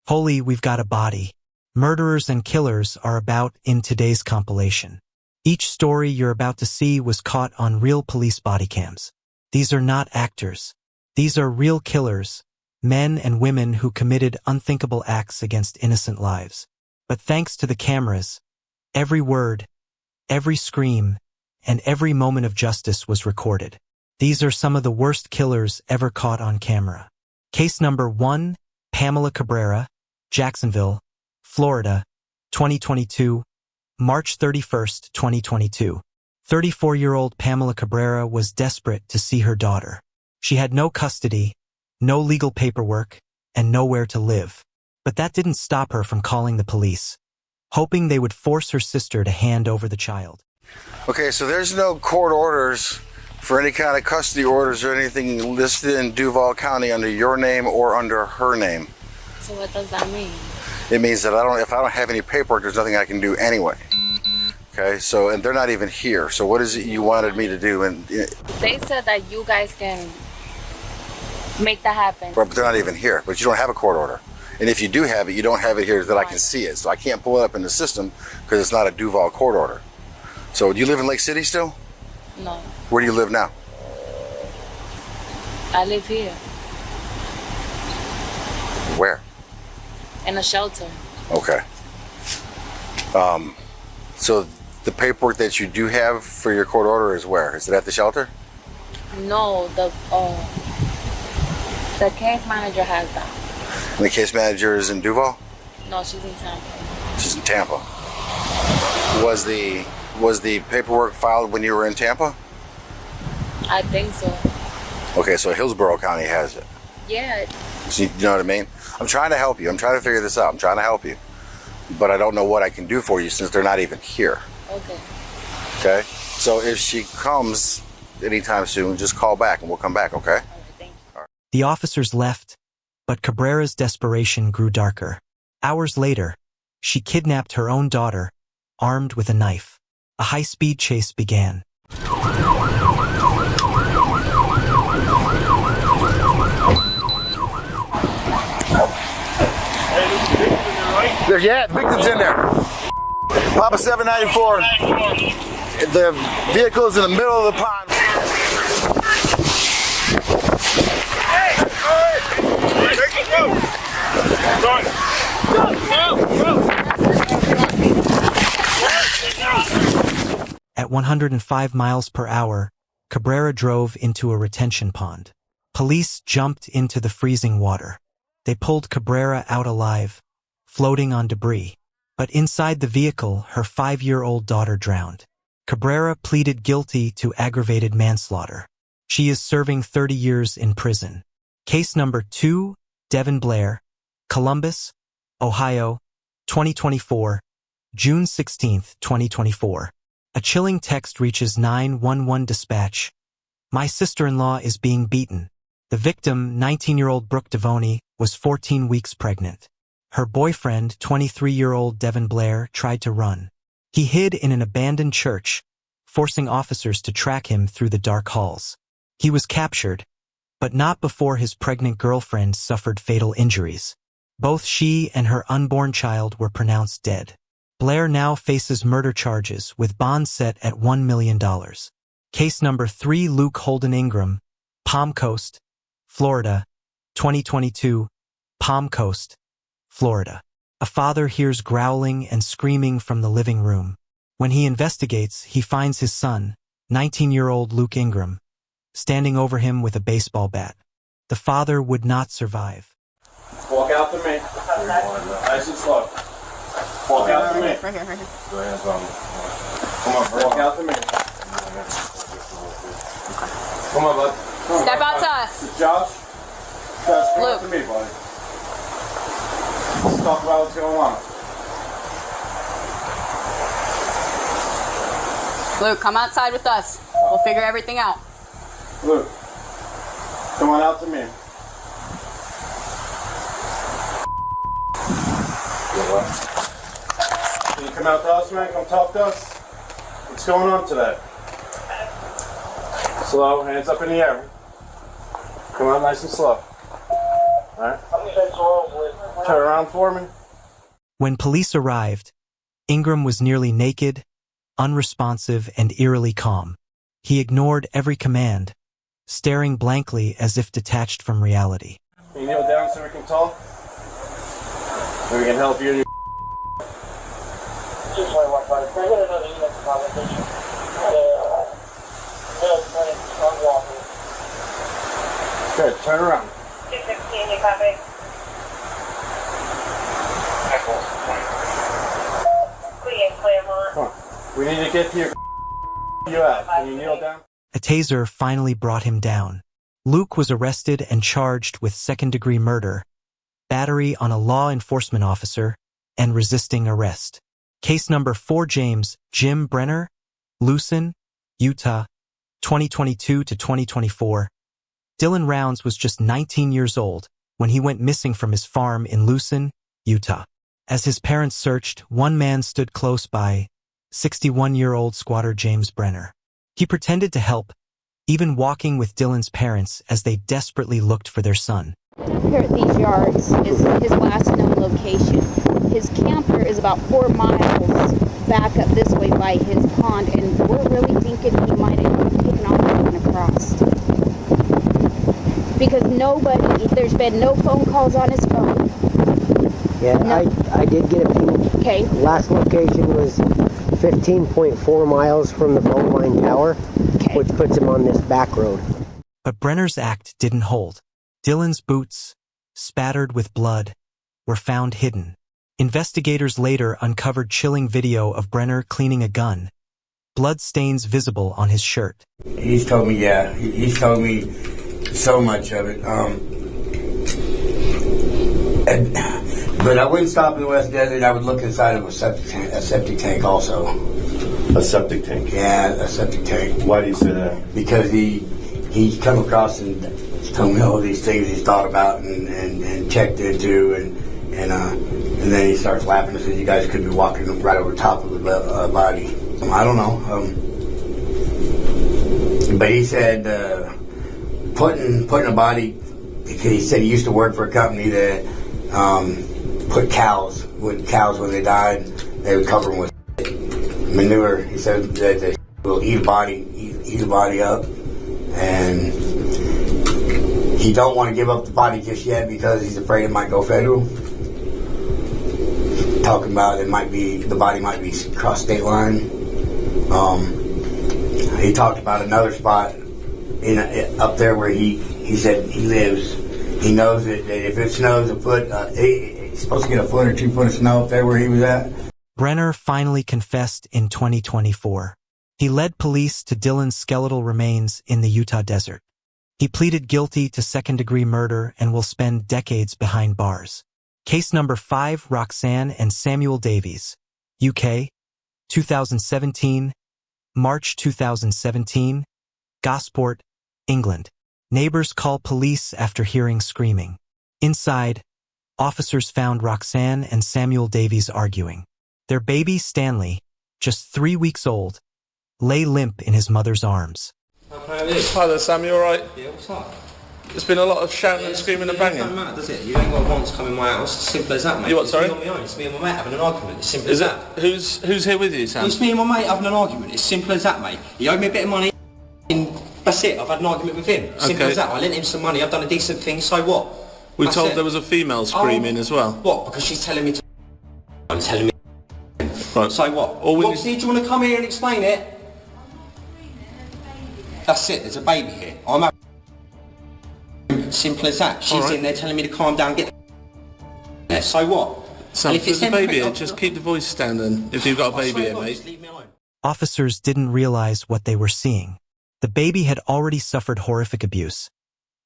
Holy, we've got a body. Murderers and killers are about in today's compilation. Each story you're about to see was caught on real police body cams. These are not actors. These are real killers, men and women who committed unthinkable acts against innocent lives. But thanks to the cameras, every word, every scream, and every moment of justice was recorded. These are some of the worst killers ever caught on camera. Case number 1, Pamela Cabrera, Jacksonville, Florida, 2022, March 31st, 2022. 34-year-old Pamela Cabrera was desperate to see her daughter. She had no custody, no legal paperwork, and nowhere to live. But that didn't stop her from calling the police, hoping they would force her sister to hand over the child. Okay, so there's no court orders for any kind of custody orders or anything listed in Duval County under your name or under her name. So what does that mean? It means that if I don't have any paperwork, there's nothing I can do anyway. Okay, so, and they're not even here. So what is it you wanted me to do? And they said that you guys can make that happen. But they're not even here. But you don't have a court order. And if you do have it, you don't have it here that I can see it. So I can't pull it up in the system because it's not a Duval court order. So do you live in Lake City still? No. Where do you live now? I live here. Where? In a shelter. Okay. So the paperwork that you do have for your court order is where? Is it at the shelter? No, the case manager has that. And the case manager is in Duval? No, she's in Tampa. She's in Tampa. Was the paperwork filed when you were in Tampa? I think so. Okay, so Hillsborough County has it. Yeah. So you know what I mean? I'm trying to help you. I'm trying to figure this out. I'm trying to help you. But I don't know what I can do for you since they're not even here. Okay. Okay? So if she comes anytime soon, just call back and we'll come back, okay? All right, thank you. All right. The officers left, but Cabrera's desperation grew darker. Hours later, she kidnapped her own daughter, armed with a knife. A high-speed chase began. Yeah, victim's in there. Papa 794. The vehicle is in the middle of the pond. At 105 miles per hour, Cabrera drove into a retention pond. Police jumped into the freezing water. They pulled Cabrera out alive, floating on debris. But inside the vehicle, her 5-year-old daughter drowned. Cabrera pleaded guilty to aggravated manslaughter. She is serving 30 years in prison. Case number 2, Devin Blair, Columbus, Ohio, 2024, June 16, 2024. A chilling text reaches 911 dispatch. My sister-in-law is being beaten. The victim, 19-year-old Brooke Devoney, was 14 weeks pregnant. Her boyfriend, 23-year-old Devin Blair, tried to run. He hid in an abandoned church, forcing officers to track him through the dark halls. He was captured, but not before his pregnant girlfriend suffered fatal injuries. Both she and her unborn child were pronounced dead. Blair now faces murder charges with bond set at $1 million. Case number 3, Luke Holden Ingram, Palm Coast, Florida, 2022, Palm Coast, Florida. A father hears growling and screaming from the living room. When he investigates, he finds his son, 19-year-old Luke Ingram, standing over him with a baseball bat. The father would not survive. Walk out to me. Nice and slow. Walk out to me. Right here. Go ahead, come on, walk out to me. Come on, bud. Step out to us. Josh, come Luke. out to me, buddy. Let's talk about what's going on. Luke, come outside with us. We'll figure everything out. Luke, come on out to me. Can you come out to us, man? Come talk to us. What's going on today? Slow, hands up in the air. Come on, nice and slow. Alright? Turn around for me. When police arrived, Ingram was nearly naked, unresponsive, and eerily calm. He ignored every command, staring blankly as if detached from reality. Can you kneel down so we can talk? So we can help you in your... Good, turn around. 216, you copy? Come on. We need to get to your... You at? Can you kneel down? A taser finally brought him down. Luke was arrested and charged with second-degree murder, battery on a law enforcement officer, and resisting arrest. Case number 4. Jim Brenner, Lucin, Utah, 2022 to 2024. Dylan Rounds was just 19 years old when he went missing from his farm in Lucin, Utah. As his parents searched, one man stood close by, 61-year-old squatter James Brenner. He pretended to help, even walking with Dylan's parents as they desperately looked for their son. Here at these yards is his last known location. His camper is about 4 miles back up this way by his pond, and we're really thinking he might have taken off and gone across. Because there's been no phone calls on his phone. Yeah, no. I did get a ping. Okay. Last location was 15.4 miles from the boat line tower, which puts him on this back road. But Brenner's act didn't hold. Dylan's boots, spattered with blood, were found hidden. Investigators later uncovered chilling video of Brenner cleaning a gun, blood stains visible on his shirt. He's told me, he's told me so much of it. But I wouldn't stop in the West Desert. I would look inside of a septic tank also. A septic tank? Yeah, a septic tank. Why do you say that? Because he's come across and told me all these things he's thought about and checked into, and then he starts laughing and says, "You guys could be walking right over top of the body." I don't know. But he said putting a body, because he said he used to work for a company that put cows when they died, they would cover them with manure. He said that they will eat a body up, and he don't want to give up the body just yet because he's afraid it might go federal. Talking about the body might be cross state line. He talked about another spot up there where he said he lives. He knows that if it snows a foot, he's supposed to get a foot or 2 foot of snow up there where he was at. Brenner finally confessed in 2024. He led police to Dylan's skeletal remains in the Utah desert. He pleaded guilty to second-degree murder and will spend decades behind bars. Case number 5, Roxanne and Samuel Davies, UK, 2017, March 2017, Gosport, England. Neighbors call police after hearing screaming. Inside, officers found Roxanne and Samuel Davies arguing. Their baby, Stanley, just 3 weeks old, lay limp in his mother's arms. Hi there, Sam, you alright? Yeah, what's up? There's been a lot of shouting and screaming and banging. It doesn't matter, does it? You ain't got once come in my house. It's simple as that, mate. You what, sorry? It's me on my own. It's me and my mate having an argument. It's simple as that. Who's here with you, Sam? It's me and my mate having an argument. It's simple as that, mate. He owed me a bit of money, and that's it. I've had an argument with him. Simple as that. I lent him some money. I've done a decent thing. So what? We're told there was a female screaming as well. What? Because she's telling me to... I'm telling me... Right. So what? What, do you want to come here and explain it? That's it. There's a baby here. I'm having... Simple as that. She's in there telling me to calm down, get there. So what? Sam, if there's a baby here, just keep the voice down then, if you've got a baby here, mate. Leave me alone. Officers didn't realize what they were seeing. The baby had already suffered horrific abuse.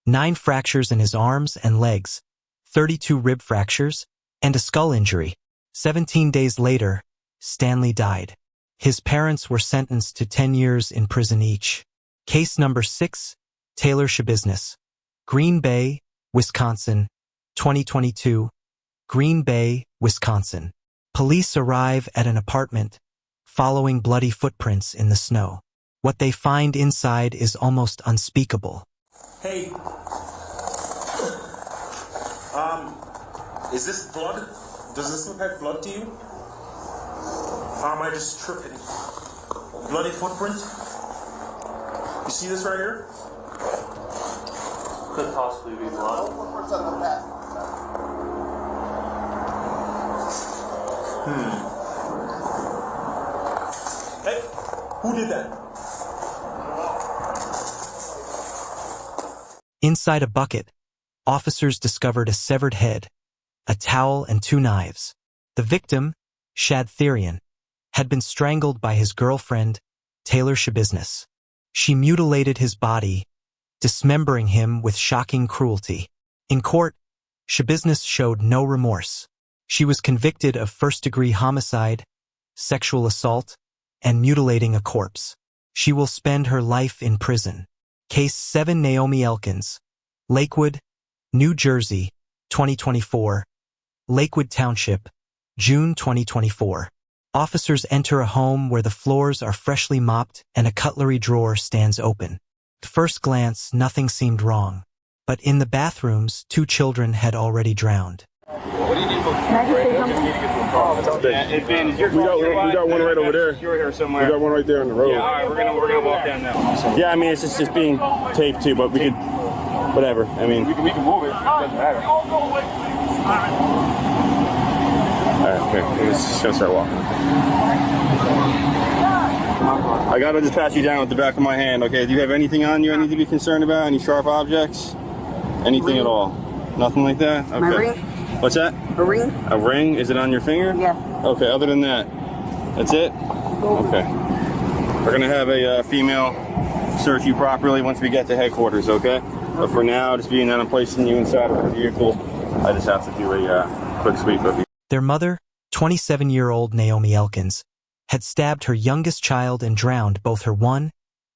9 fractures in his arms and legs, 32 rib fractures, and a skull injury. 17 days later, Stanley died. His parents were sentenced to 10 years in prison each. Case number 6, Taylor Shabusiness, Green Bay, Wisconsin, 2022, Green Bay, Wisconsin. Police arrive at an apartment, following bloody footprints in the snow. What they find inside is almost unspeakable. Hey. Is this blood? Does this look like blood to you? Or am I just tripping? Bloody footprint? You see this right here? Could possibly be blood. Hey, who did that? Inside a bucket, officers discovered a severed head, a towel, and 2 knives. The victim, Shad Therian, had been strangled by his girlfriend, Taylor Shabiznes. She mutilated his body, dismembering him with shocking cruelty. In court, Shabiznes showed no remorse. She was convicted of first-degree homicide, sexual assault, and mutilating a corpse. She will spend her life in prison. Case 7. Naomi Elkins, Lakewood, New Jersey, 2024. Lakewood Township, June 2024. Officers enter a home where the floors are freshly mopped and a cutlery drawer stands open. At first glance, nothing seemed wrong. But in the bathrooms, 2 children had already drowned. What do you need for? Can I just say something? We got one right over there. You're here somewhere. We got one right there on the road. Yeah, all right, we're gonna walk down now. Yeah, I mean it's just being taped too, but we could, whatever. I mean, we can move it. It doesn't matter. All right, here. We're just gonna start walking. I gotta just pass you down with the back of my hand. Okay. Do you have anything on you I need to be concerned about? Any sharp objects? Anything at all? Nothing like that. Okay. My ring? What's that? A ring? A ring? Is it on your finger? Yeah. Okay, other than that, that's it? Okay. We're gonna have a female search you properly once we get to headquarters, okay? But for now, just being that I'm placing you inside of the vehicle, I just have to do a quick sweep of you. Their mother, 27-year-old Naomi Elkins, had stabbed her youngest child and drowned both her 1-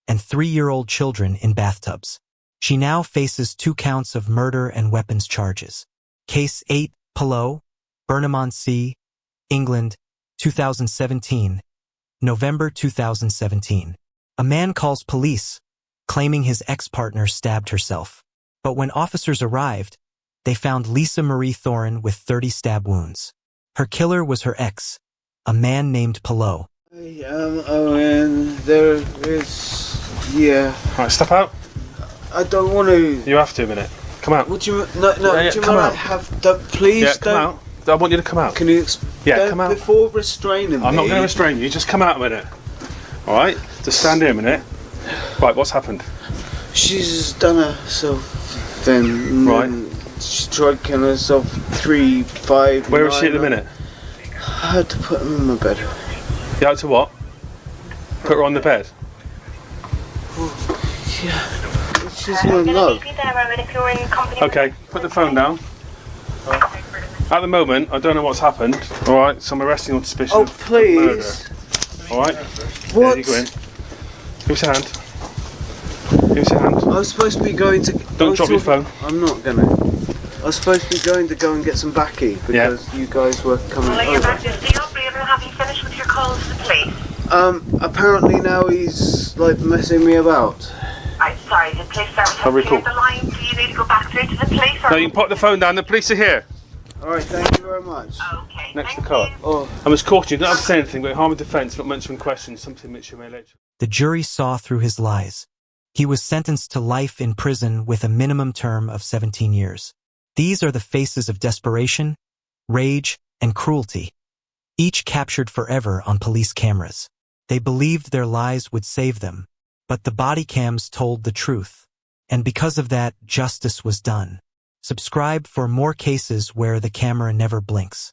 and 3-year-old children in bathtubs. She now faces 2 counts of murder and weapons charges. Case 8, Pillow, Burnham-on-Sea, England, 2017, November 2017. A man calls police, claiming his ex-partner stabbed herself. But when officers arrived, they found Lisa Marie Thorin with 30 stab wounds. Her killer was her ex, a man named Pillow. I am Owen. There is... yeah. Right, step out. I don't want to... You have to a minute. Come out. What do you... No, yeah, do you come mind out. I have... Please yeah, don't... come out. I want you to come out. Can you... Yeah, come out. Before restraining me... I'm not going to restrain you. Just come out a minute. Alright? Just stand here a minute. Right, what's happened? She's done herself then. Right. She tried killing herself 3, 5... Where is she at the minute? I had to put her in my bed. You had to what? Put her on the bed? Yeah. She's my love. Okay, put the phone down. At the moment, I don't know what's happened. Alright, so I'm arresting on suspicion of murder. Alright? What? There you go in. Give us your hand. Give us your hand. I was supposed to be going to... Don't drop your phone. I'm not gonna. I was supposed to be going to go and get some baccy because you guys were coming over. Have you finished with your calls to the police? Apparently now he's like messing me about. I'm sorry, the police service has cleared the line. Do you need to go back through to the police? Or No, you can put the phone down. The police are here. Alright, thank you very much. Okay. Next to the car. I was caught you. You don't have to say anything, but harm of defence, not mentioning questions, something which you may later. The jury saw through his lies. He was sentenced to life in prison with a minimum term of 17 years. These are the faces of desperation, rage, and cruelty, each captured forever on police cameras. They believed their lies would save them, but the body cams told the truth. And because of that, justice was done. Subscribe for more cases where the camera never blinks.